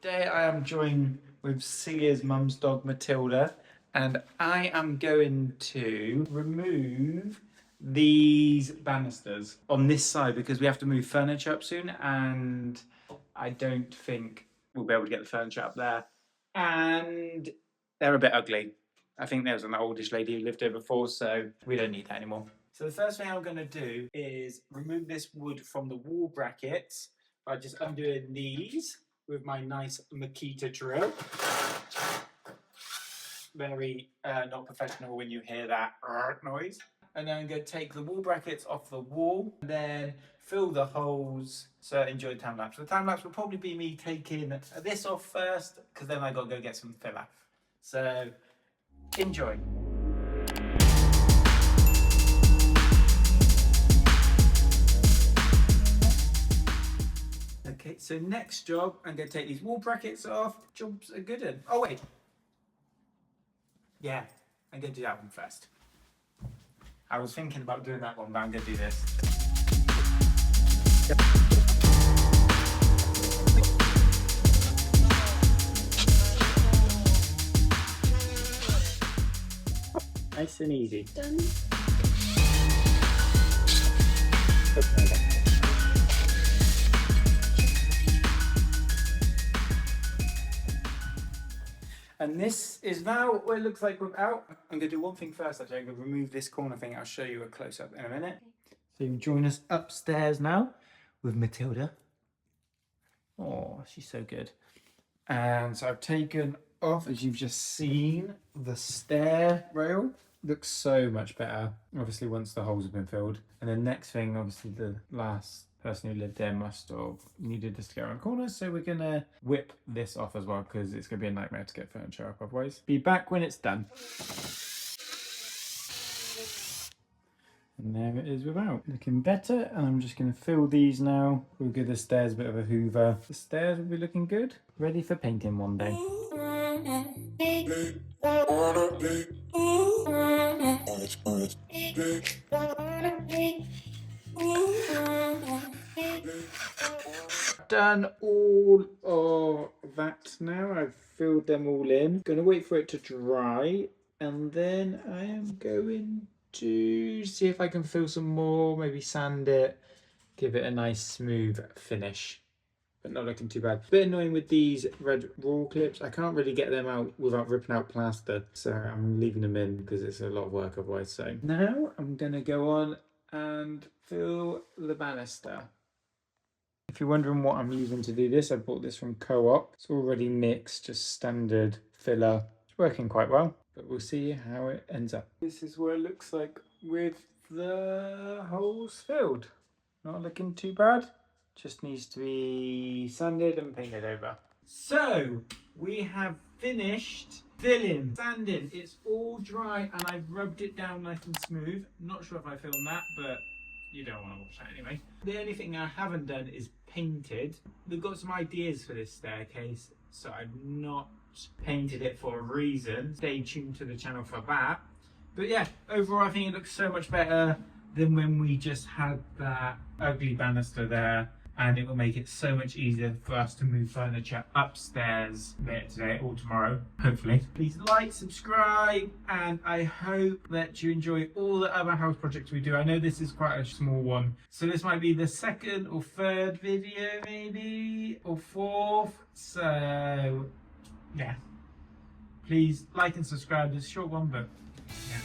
Today I am joined with Celia's mum's dog Matilda, and I am going to remove these banisters on this side because we have to move furniture up soon, and I don't think we'll be able to get the furniture up there. And they're a bit ugly. I think there was an oldish lady who lived here before, so we don't need that anymore. So the first thing I'm going to do is remove this wood from the wall brackets by just undoing these with my nice Makita drill. Very not professional when you hear that noise. And then I'm going to take the wall brackets off the wall and then fill the holes. So enjoy the time lapse. The time lapse will probably be me taking this off first, because then I got to go get some filler. So enjoy. Okay, so next job, I'm going to take these wall brackets off. Job's a good one. Oh, wait. Yeah, I'm going to do that one first. I was thinking about doing that one, but I'm going to do this. Nice and easy. Done. Okay. And this is now what it looks like without. I'm going to do one thing first, actually. I'm going to remove this corner thing. I'll show you a close-up in a minute. So you join us upstairs now with Matilda. Oh, she's so good. And so I've taken off, as you've just seen, the stair rail. Looks so much better, obviously, once the holes have been filled. And the next thing, obviously, the last person who lived there must have needed this to go around corners, so we're gonna whip this off as well, because it's gonna be a nightmare to get furniture up otherwise. Be back when it's done. And there it is without. Looking better, and I'm just gonna fill these now. We'll give the stairs a bit of a hoover. The stairs will be looking good, ready for painting one day. Done all of that now. I've filled them all in. Gonna wait for it to dry, and then I am going to see if I can fill some more, maybe sand it, give it a nice smooth finish, but not looking too bad. Bit annoying with these red raw clips. I can't really get them out without ripping out plaster, so I'm leaving them in because it's a lot of work otherwise. So now I'm gonna go on and fill the banister. If you're wondering what I'm using to do this, I bought this from Co-op. It's already mixed, just standard filler. It's working quite well, but we'll see how it ends up. This is what it looks like with the holes filled. Not looking too bad. Just needs to be sanded and painted over. So we have finished filling, sanding. It's all dry and I've rubbed it down nice and smooth. Not sure if I filmed that, but you don't want to watch that anyway. The only thing I haven't done is painted. We've got some ideas for this staircase, so I've not painted it for a reason. Stay tuned to the channel for that. But yeah, overall I think it looks so much better than when we just had that ugly banister there, and it will make it so much easier for us to move furniture upstairs later today or tomorrow, hopefully. Please like, subscribe, and I hope that you enjoy all the other house projects we do. I know this is quite a small one, so this might be the second or third video maybe, or fourth. So yeah, please like and subscribe. It's a short one, but yeah.